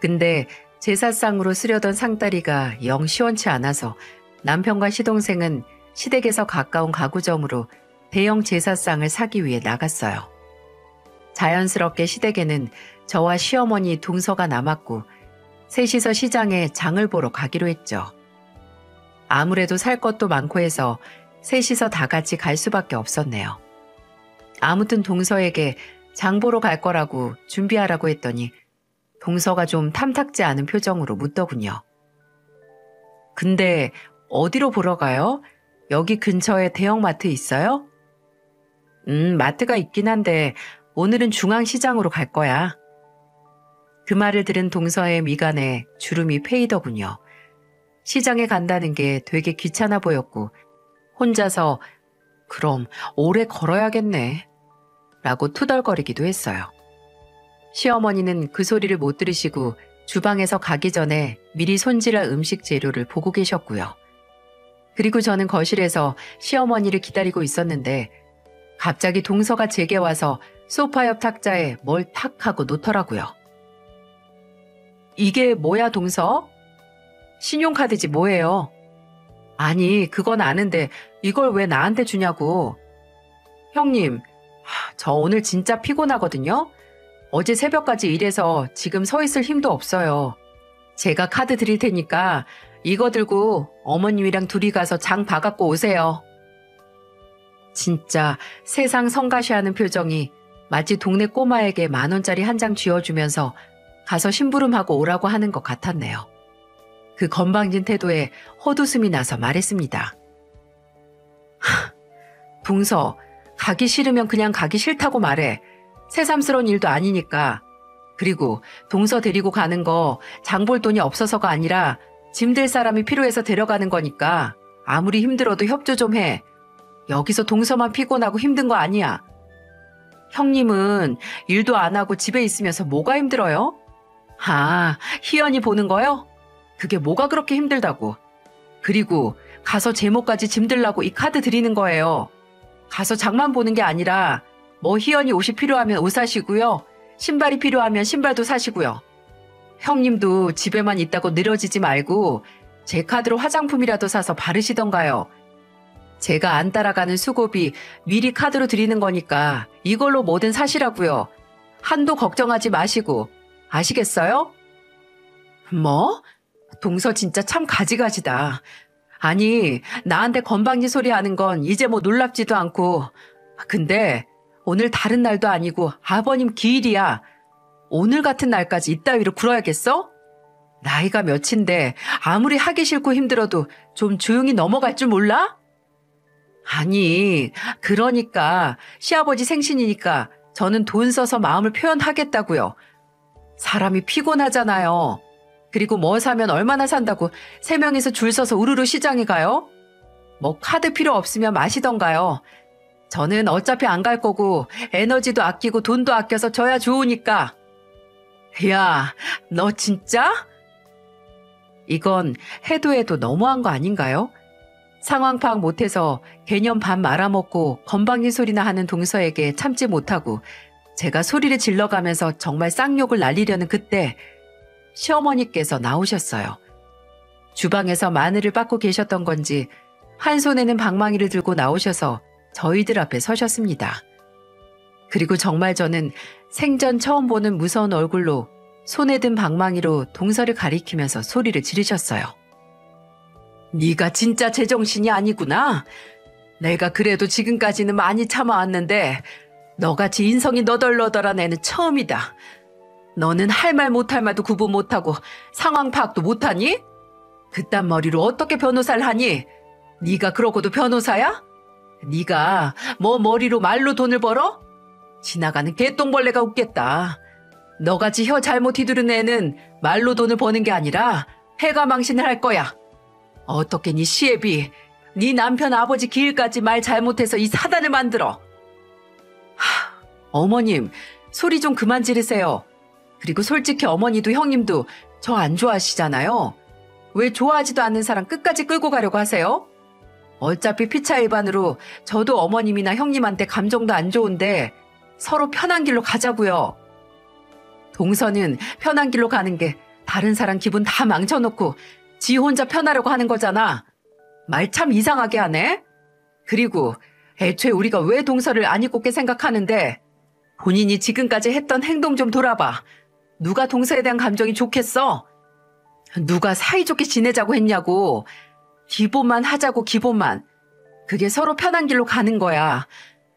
근데 제사상으로 쓰려던 상다리가 영 시원치 않아서 남편과 시동생은 시댁에서 가까운 가구점으로 대형 제사상을 사기 위해 나갔어요. 자연스럽게 시댁에는 저와 시어머니 동서가 남았고 셋이서 시장에 장을 보러 가기로 했죠. 아무래도 살 것도 많고 해서 셋이서 다 같이 갈 수밖에 없었네요. 아무튼 동서에게 장 보러 갈 거라고 준비하라고 했더니 동서가 좀 탐탁지 않은 표정으로 묻더군요. 근데 어디로 보러 가요? 여기 근처에 대형마트 있어요? 마트가 있긴 한데 오늘은 중앙시장으로 갈 거야. 그 말을 들은 동서의 미간에 주름이 패이더군요. 시장에 간다는 게 되게 귀찮아 보였고 혼자서 그럼 오래 걸어야겠네 라고 투덜거리기도 했어요. 시어머니는 그 소리를 못 들으시고 주방에서 가기 전에 미리 손질할 음식 재료를 보고 계셨고요. 그리고 저는 거실에서 시어머니를 기다리고 있었는데 갑자기 동서가 제게 와서 소파 옆 탁자에 뭘 탁 하고 놓더라고요. 이게 뭐야 동서? 신용카드지 뭐예요? 아니 그건 아는데 이걸 왜 나한테 주냐고. 형님, 저 오늘 진짜 피곤하거든요. 어제 새벽까지 일해서 지금 서 있을 힘도 없어요. 제가 카드 드릴 테니까 이거 들고 어머님이랑 둘이 가서 장 봐갖고 오세요. 진짜 세상 성가시하는 표정이 마치 동네 꼬마에게 10,000원짜리 한 장 쥐어주면서 가서 심부름하고 오라고 하는 것 같았네요. 그 건방진 태도에 헛웃음이 나서 말했습니다. 동서, 가기 싫으면 그냥 가기 싫다고 말해. 새삼스러운 일도 아니니까. 그리고 동서 데리고 가는 거 장볼 돈이 없어서가 아니라 짐 들 사람이 필요해서 데려가는 거니까 아무리 힘들어도 협조 좀 해. 여기서 동서만 피곤하고 힘든 거 아니야. 형님은 일도 안 하고 집에 있으면서 뭐가 힘들어요? 아, 희연이 보는 거요? 그게 뭐가 그렇게 힘들다고. 그리고 가서 제모까지 짐들라고 이 카드 드리는 거예요. 가서 장만 보는 게 아니라 뭐 희연이 옷이 필요하면 옷 사시고요. 신발이 필요하면 신발도 사시고요. 형님도 집에만 있다고 늘어지지 말고 제 카드로 화장품이라도 사서 바르시던가요. 제가 안 따라가는 수고비 미리 카드로 드리는 거니까 이걸로 뭐든 사시라고요. 한도 걱정하지 마시고. 아시겠어요? 뭐? 동서 진짜 참 가지가지다. 아니, 나한테 건방진 소리 하는 건 이제 뭐 놀랍지도 않고. 근데 오늘 다른 날도 아니고 아버님 기일이야. 오늘 같은 날까지 이따위로 굴어야겠어? 나이가 몇인데 아무리 하기 싫고 힘들어도 좀 조용히 넘어갈 줄 몰라? 아니, 그러니까 시아버지 생신이니까 저는 돈 써서 마음을 표현하겠다고요. 사람이 피곤하잖아요. 그리고 뭐 사면 얼마나 산다고 3명이서 줄 서서 우르르 시장에 가요? 뭐 카드 필요 없으면 마시던가요. 저는 어차피 안 갈 거고 에너지도 아끼고 돈도 아껴서 져야 좋으니까. 야, 너 진짜? 이건 해도 해도 너무한 거 아닌가요? 상황 파악 못해서 개념 반 말아먹고 건방진 소리나 하는 동서에게 참지 못하고 제가 소리를 질러가면서 정말 쌍욕을 날리려는 그때 시어머니께서 나오셨어요. 주방에서 마늘을 빻고 계셨던 건지 한 손에는 방망이를 들고 나오셔서 저희들 앞에 서셨습니다. 그리고 정말 저는 생전 처음 보는 무서운 얼굴로 손에 든 방망이로 동서를 가리키면서 소리를 지르셨어요. 네가 진짜 제정신이 아니구나. 내가 그래도 지금까지는 많이 참아왔는데 너같이 인성이 너덜너덜한 애는 처음이다. 너는 할 말 못할 말도 구분 못하고 상황 파악도 못하니? 그딴 머리로 어떻게 변호사를 하니? 네가 그러고도 변호사야? 네가 뭐 머리로 말로 돈을 벌어? 지나가는 개똥벌레가 웃겠다. 너같이 혀 잘못 휘두른 애는 말로 돈을 버는 게 아니라 해가 망신을 할 거야. 어떻게 네 시애비, 네 남편 아버지 기일까지 말 잘못해서 이 사단을 만들어. 어머님, 소리 좀 그만 지르세요. 그리고 솔직히 어머니도 형님도 저 안 좋아하시잖아요. 왜 좋아하지도 않는 사람 끝까지 끌고 가려고 하세요? 어차피 피차 일반으로 저도 어머님이나 형님한테 감정도 안 좋은데 서로 편한 길로 가자고요. 동서는 편한 길로 가는 게 다른 사람 기분 다 망쳐놓고 지 혼자 편하려고 하는 거잖아. 말 참 이상하게 하네. 그리고 애초에 우리가 왜 동서를 안 이꼽게 생각하는데 본인이 지금까지 했던 행동 좀 돌아봐. 누가 동서에 대한 감정이 좋겠어? 누가 사이좋게 지내자고 했냐고. 기본만 하자고 기본만. 그게 서로 편한 길로 가는 거야.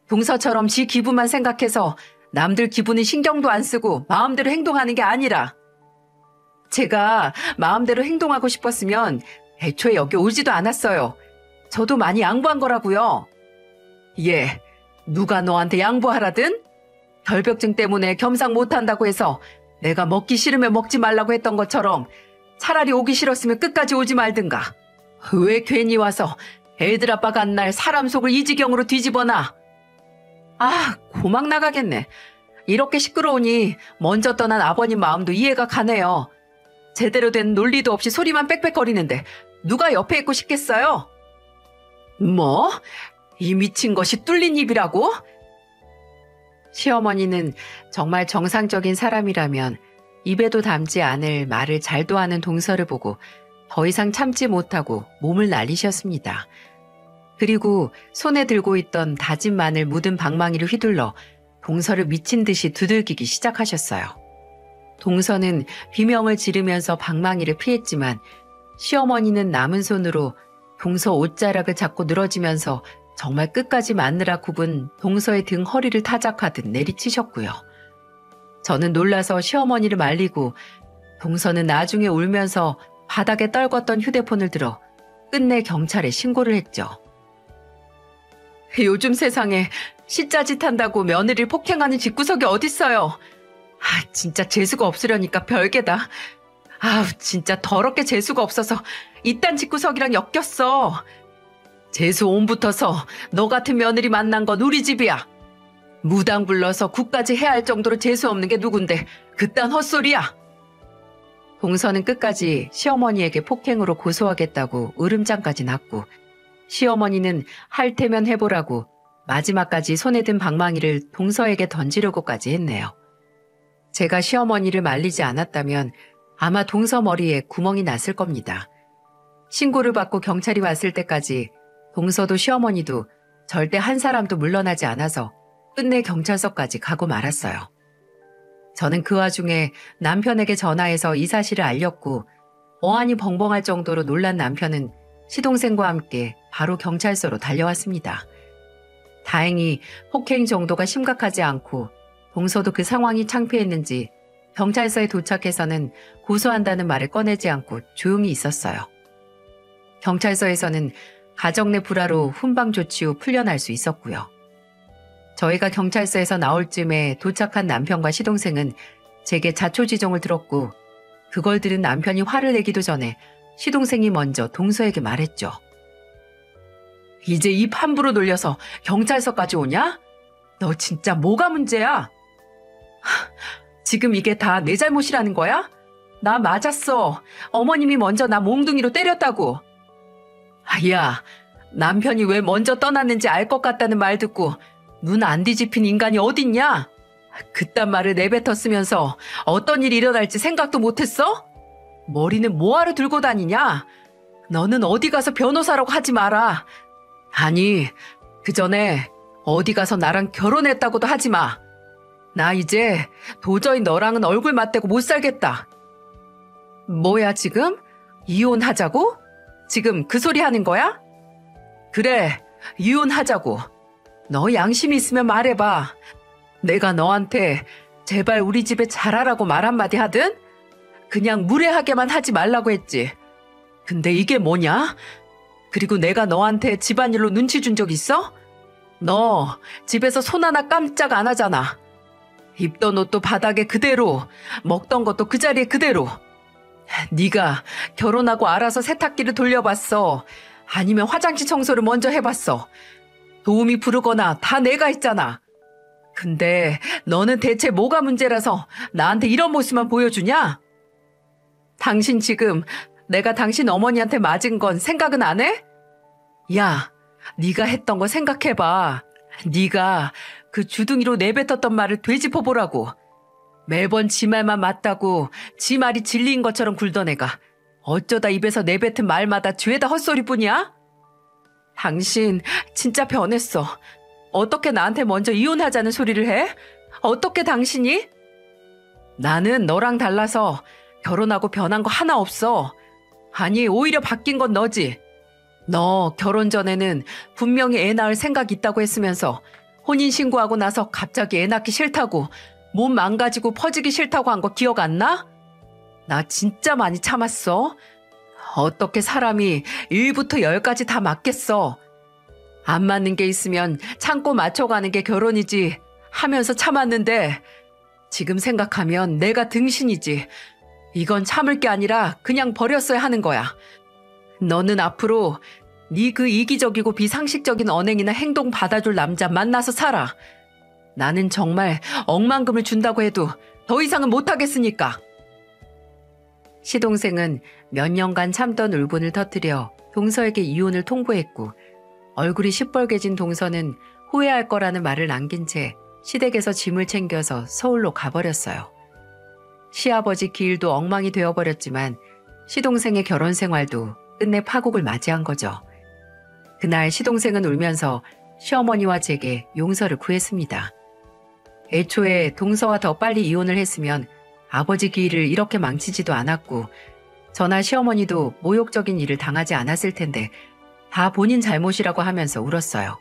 동서처럼 지 기분만 생각해서 남들 기분은 신경도 안 쓰고 마음대로 행동하는 게 아니라. 제가 마음대로 행동하고 싶었으면 애초에 여기 오지도 않았어요. 저도 많이 양보한 거라고요. 예, 누가 너한테 양보하라든? 결벽증 때문에 겸상 못한다고 해서 내가 먹기 싫으면 먹지 말라고 했던 것처럼 차라리 오기 싫었으면 끝까지 오지 말든가. 왜 괜히 와서 애들 아빠 간 날 사람 속을 이 지경으로 뒤집어놔. 아, 고막 나가겠네. 이렇게 시끄러우니 먼저 떠난 아버님 마음도 이해가 가네요. 제대로 된 논리도 없이 소리만 빽빽거리는데 누가 옆에 있고 싶겠어요? 뭐? 이 미친 것이 뚫린 입이라고? 시어머니는 정말 정상적인 사람이라면 입에도 담지 않을 말을 잘도 하는 동서를 보고 더 이상 참지 못하고 몸을 날리셨습니다. 그리고 손에 들고 있던 다진 마늘 묻은 방망이를 휘둘러 동서를 미친 듯이 두들기기 시작하셨어요. 동서는 비명을 지르면서 방망이를 피했지만 시어머니는 남은 손으로 동서 옷자락을 잡고 늘어지면서 정말 끝까지 마느라 굽은 동서의 등 허리를 타작하듯 내리치셨고요. 저는 놀라서 시어머니를 말리고 동서는 나중에 울면서 바닥에 떨궜던 휴대폰을 들어 끝내 경찰에 신고를 했죠. 요즘 세상에 시짜짓 한다고 며느리를 폭행하는 집구석이 어딨어요. 진짜 재수가 없으려니까 별개다. 진짜 더럽게 재수가 없어서 이딴 집구석이랑 엮였어. 재수 온 붙어서 너 같은 며느리 만난 건 우리 집이야. 무당 불러서 국까지 해야 할 정도로 재수 없는 게 누군데 그딴 헛소리야. 동서는 끝까지 시어머니에게 폭행으로 고소하겠다고 으름장까지 났고 시어머니는 할 테면 해보라고 마지막까지 손에 든 방망이를 동서에게 던지려고까지 했네요. 제가 시어머니를 말리지 않았다면 아마 동서 머리에 구멍이 났을 겁니다. 신고를 받고 경찰이 왔을 때까지 동서도 시어머니도 절대 한 사람도 물러나지 않아서 끝내 경찰서까지 가고 말았어요. 저는 그 와중에 남편에게 전화해서 이 사실을 알렸고 어안이 벙벙할 정도로 놀란 남편은 시동생과 함께 바로 경찰서로 달려왔습니다. 다행히 폭행 정도가 심각하지 않고 동서도 그 상황이 창피했는지 경찰서에 도착해서는 고소한다는 말을 꺼내지 않고 조용히 있었어요. 경찰서에서는 가정 내 불화로 훈방 조치 후 풀려날 수 있었고요. 저희가 경찰서에서 나올 쯤에 도착한 남편과 시동생은 제게 자초지종을 들었고 그걸 들은 남편이 화를 내기도 전에 시동생이 먼저 동서에게 말했죠. 이제 입 함부로 놀려서 경찰서까지 오냐? 너 진짜 뭐가 문제야? 지금 이게 다 내 잘못이라는 거야? 나 맞았어. 어머님이 먼저 나 몽둥이로 때렸다고. 야, 남편이 왜 먼저 떠났는지 알 것 같다는 말 듣고 눈 안 뒤집힌 인간이 어딨냐? 그딴 말을 내뱉었으면서 어떤 일이 일어날지 생각도 못했어? 머리는 뭐하러 들고 다니냐? 너는 어디 가서 변호사라고 하지 마라. 아니, 그 전에 어디 가서 나랑 결혼했다고도 하지 마. 나 이제 도저히 너랑은 얼굴 맞대고 못 살겠다. 뭐야 지금? 이혼하자고? 지금 그 소리 하는 거야? 그래, 이혼하자고. 너 양심이 있으면 말해봐. 내가 너한테 제발 우리 집에 잘하라고 말 한마디 하든? 그냥 무례하게만 하지 말라고 했지. 근데 이게 뭐냐? 그리고 내가 너한테 집안일로 눈치 준 적 있어? 너 집에서 손 하나 깜짝 안 하잖아. 입던 옷도 바닥에 그대로, 먹던 것도 그 자리에 그대로. 네가 결혼하고 알아서 세탁기를 돌려봤어. 아니면 화장실 청소를 먼저 해봤어. 도우미 부르거나 다 내가 했잖아. 근데 너는 대체 뭐가 문제라서 나한테 이런 모습만 보여주냐? 당신 지금 내가 당신 어머니한테 맞은 건 생각은 안 해? 야, 네가 했던 거 생각해봐. 네가 그 주둥이로 내뱉었던 말을 되짚어보라고. 매번 지 말만 맞다고 지 말이 진리인 것처럼 굴던 애가 어쩌다 입에서 내뱉은 말마다 죄다 헛소리뿐이야? 당신 진짜 변했어. 어떻게 나한테 먼저 이혼하자는 소리를 해? 어떻게 당신이? 나는 너랑 달라서 결혼하고 변한 거 하나 없어. 아니, 오히려 바뀐 건 너지. 너 결혼 전에는 분명히 애 낳을 생각 있다고 했으면서 혼인신고하고 나서 갑자기 애 낳기 싫다고 몸 망가지고 퍼지기 싫다고 한 거 기억 안 나? 나 진짜 많이 참았어. 어떻게 사람이 1부터 10까지 다 맞겠어. 안 맞는 게 있으면 참고 맞춰가는 게 결혼이지 하면서 참았는데 지금 생각하면 내가 등신이지. 이건 참을 게 아니라 그냥 버렸어야 하는 거야. 너는 앞으로 네 그 이기적이고 비상식적인 언행이나 행동 받아줄 남자 만나서 살아. 나는 정말 억만금을 준다고 해도 더 이상은 못하겠으니까. 시동생은 몇 년간 참던 울분을 터뜨려 동서에게 이혼을 통보했고 얼굴이 시뻘개진 동서는 후회할 거라는 말을 남긴 채 시댁에서 짐을 챙겨서 서울로 가버렸어요. 시아버지 기일도 엉망이 되어버렸지만 시동생의 결혼 생활도 끝내 파국을 맞이한 거죠. 그날 시동생은 울면서 시어머니와 제게 용서를 구했습니다. 애초에 동서와 더 빨리 이혼을 했으면 아버지 기일을 이렇게 망치지도 않았고 저나 시어머니도 모욕적인 일을 당하지 않았을 텐데 다 본인 잘못이라고 하면서 울었어요.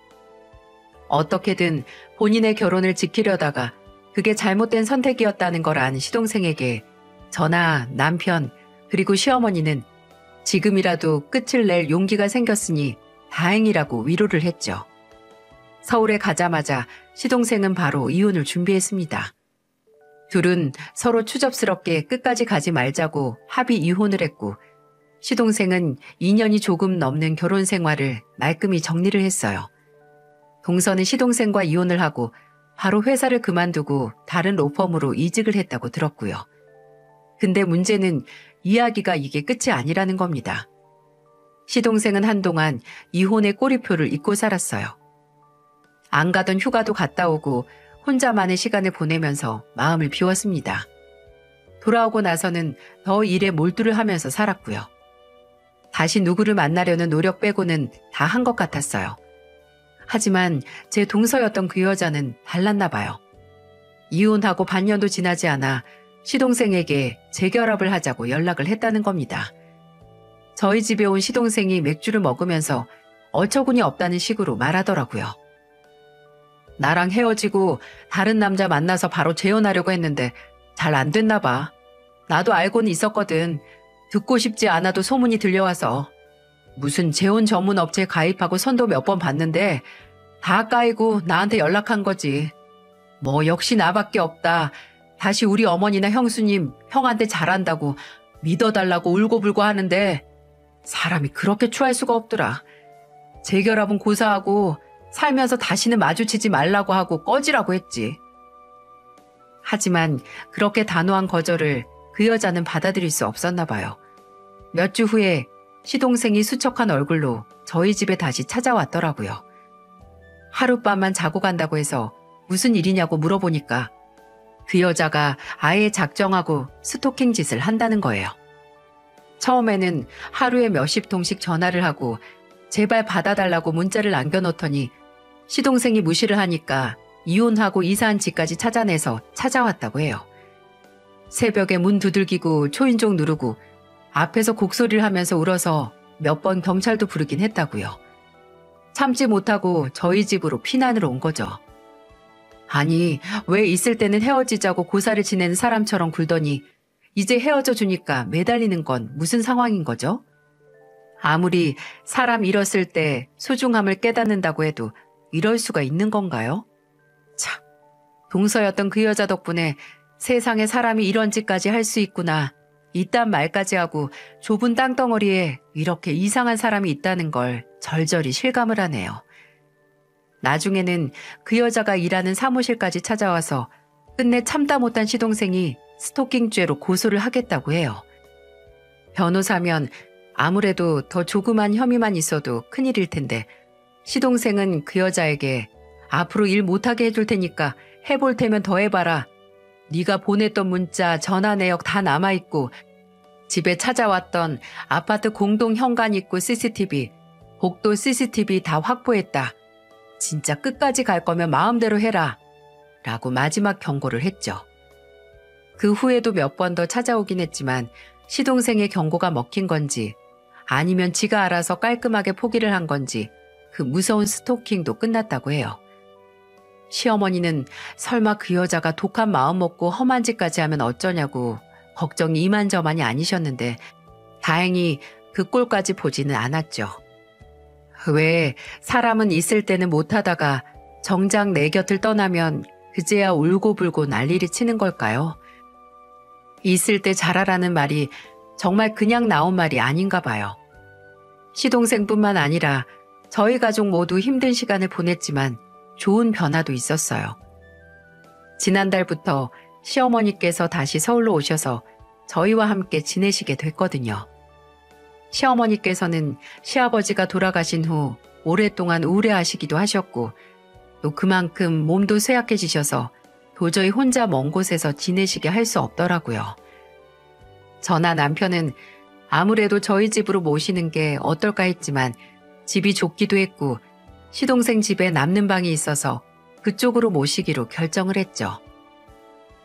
어떻게든 본인의 결혼을 지키려다가 그게 잘못된 선택이었다는 걸 안 시동생에게 저나 남편 그리고 시어머니는 지금이라도 끝을 낼 용기가 생겼으니 다행이라고 위로를 했죠. 서울에 가자마자 시동생은 바로 이혼을 준비했습니다. 둘은 서로 추접스럽게 끝까지 가지 말자고 합의 이혼을 했고 시동생은 2년이 조금 넘는 결혼 생활을 말끔히 정리를 했어요. 동서는 시동생과 이혼을 하고 바로 회사를 그만두고 다른 로펌으로 이직을 했다고 들었고요. 근데 문제는 이야기가 이게 끝이 아니라는 겁니다. 시동생은 한동안 이혼의 꼬리표를 잊고 살았어요. 안 가던 휴가도 갔다 오고 혼자만의 시간을 보내면서 마음을 비웠습니다. 돌아오고 나서는 더 일에 몰두를 하면서 살았고요. 다시 누구를 만나려는 노력 빼고는 다 한 것 같았어요. 하지만 제 동서였던 그 여자는 달랐나 봐요. 이혼하고 반년도 지나지 않아 시동생에게 재결합을 하자고 연락을 했다는 겁니다. 저희 집에 온 시동생이 맥주를 먹으면서 어처구니 없다는 식으로 말하더라고요. 나랑 헤어지고 다른 남자 만나서 바로 재혼하려고 했는데 잘 안 됐나 봐. 나도 알고는 있었거든. 듣고 싶지 않아도 소문이 들려와서. 무슨 재혼 전문 업체에 가입하고 선도 몇 번 봤는데 다 까이고 나한테 연락한 거지. 뭐 역시 나밖에 없다. 다시 우리 어머니나 형수님 형한테 잘한다고 믿어달라고 울고불고 하는데 사람이 그렇게 추할 수가 없더라. 재결합은 고사하고 살면서 다시는 마주치지 말라고 하고 꺼지라고 했지. 하지만 그렇게 단호한 거절을 그 여자는 받아들일 수 없었나 봐요. 몇 주 후에 시동생이 수척한 얼굴로 저희 집에 다시 찾아왔더라고요. 하룻밤만 자고 간다고 해서 무슨 일이냐고 물어보니까 그 여자가 아예 작정하고 스토킹 짓을 한다는 거예요. 처음에는 하루에 몇십 통씩 전화를 하고 제발 받아달라고 문자를 남겨놓더니 시동생이 무시를 하니까 이혼하고 이사한 집까지 찾아내서 찾아왔다고 해요. 새벽에 문 두들기고 초인종 누르고 앞에서 곡소리를 하면서 울어서 몇 번 경찰도 부르긴 했다고요. 참지 못하고 저희 집으로 피난을 온 거죠. 아니, 왜 있을 때는 헤어지자고 고사를 지내는 사람처럼 굴더니 이제 헤어져 주니까 매달리는 건 무슨 상황인 거죠? 아무리 사람 잃었을 때 소중함을 깨닫는다고 해도 이럴 수가 있는 건가요? 참, 동서였던 그 여자 덕분에 세상에 사람이 이런 짓까지 할 수 있구나. 이딴 말까지 하고 좁은 땅덩어리에 이렇게 이상한 사람이 있다는 걸 절절히 실감을 하네요. 나중에는 그 여자가 일하는 사무실까지 찾아와서 끝내 참다 못한 시동생이 스토킹죄로 고소를 하겠다고 해요. 변호사면 아무래도 더 조그만 혐의만 있어도 큰일일 텐데 시동생은 그 여자에게 앞으로 일 못하게 해줄 테니까 해볼 테면 더 해봐라. 네가 보냈던 문자, 전화 내역 다 남아있고 집에 찾아왔던 아파트 공동 현관 입구 CCTV, 복도 CCTV 다 확보했다. 진짜 끝까지 갈 거면 마음대로 해라. 라고 마지막 경고를 했죠. 그 후에도 몇 번 더 찾아오긴 했지만 시동생의 경고가 먹힌 건지 아니면 지가 알아서 깔끔하게 포기를 한 건지 그 무서운 스토킹도 끝났다고 해요. 시어머니는 설마 그 여자가 독한 마음 먹고 험한 짓까지 하면 어쩌냐고 걱정이 이만저만이 아니셨는데 다행히 그 꼴까지 보지는 않았죠. 왜 사람은 있을 때는 못하다가 정작 내 곁을 떠나면 그제야 울고불고 난리를 치는 걸까요? 있을 때 잘하라는 말이 정말 그냥 나온 말이 아닌가 봐요. 시동생뿐만 아니라 저희 가족 모두 힘든 시간을 보냈지만 좋은 변화도 있었어요. 지난달부터 시어머니께서 다시 서울로 오셔서 저희와 함께 지내시게 됐거든요. 시어머니께서는 시아버지가 돌아가신 후 오랫동안 우울해하시기도 하셨고 또 그만큼 몸도 쇠약해지셔서 도저히 혼자 먼 곳에서 지내시게 할 수 없더라고요. 저나 남편은 아무래도 저희 집으로 모시는 게 어떨까 했지만 집이 좁기도 했고 시동생 집에 남는 방이 있어서 그쪽으로 모시기로 결정을 했죠.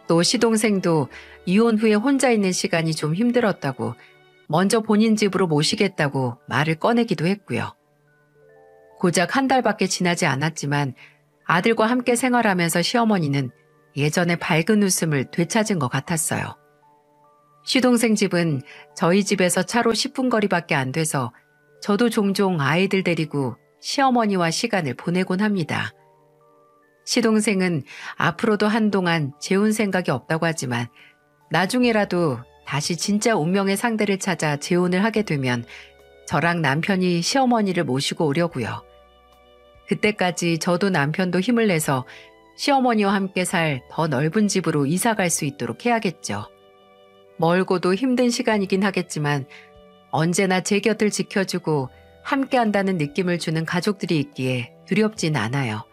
또 시동생도 이혼 후에 혼자 있는 시간이 좀 힘들었다고 먼저 본인 집으로 모시겠다고 말을 꺼내기도 했고요. 고작 한 달밖에 지나지 않았지만 아들과 함께 생활하면서 시어머니는 예전의 밝은 웃음을 되찾은 것 같았어요. 시동생 집은 저희 집에서 차로 10분 거리밖에 안 돼서 저도 종종 아이들 데리고 시어머니와 시간을 보내곤 합니다. 시동생은 앞으로도 한동안 재혼 생각이 없다고 하지만 나중에라도 다시 진짜 운명의 상대를 찾아 재혼을 하게 되면 저랑 남편이 시어머니를 모시고 오려고요. 그때까지 저도 남편도 힘을 내서 시어머니와 함께 살 더 넓은 집으로 이사 갈 수 있도록 해야겠죠. 멀고도 힘든 시간이긴 하겠지만 언제나 제 곁을 지켜주고 함께 한다는 느낌을 주는 가족들이 있기에 두렵진 않아요.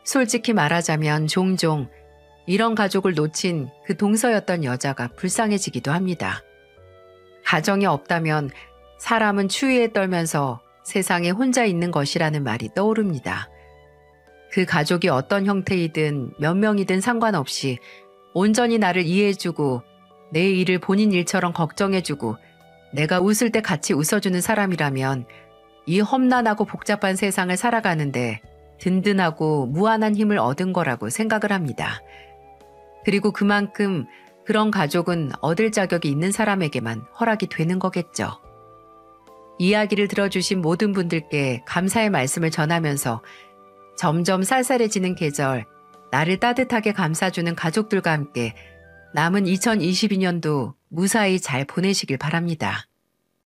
솔직히 말하자면 종종 이런 가족을 놓친 그 동서였던 여자가 불쌍해지기도 합니다. 가정이 없다면 사람은 추위에 떨면서 세상에 혼자 있는 것이라는 말이 떠오릅니다. 그 가족이 어떤 형태이든 몇 명이든 상관없이 온전히 나를 이해해주고 내 일을 본인 일처럼 걱정해주고 내가 웃을 때 같이 웃어주는 사람이라면 이 험난하고 복잡한 세상을 살아가는데 든든하고 무한한 힘을 얻은 거라고 생각을 합니다. 그리고 그만큼 그런 가족은 얻을 자격이 있는 사람에게만 허락이 되는 거겠죠. 이야기를 들어주신 모든 분들께 감사의 말씀을 전하면서 점점 쌀쌀해지는 계절, 나를 따뜻하게 감싸주는 가족들과 함께 남은 2022년도 무사히 잘 보내시길 바랍니다.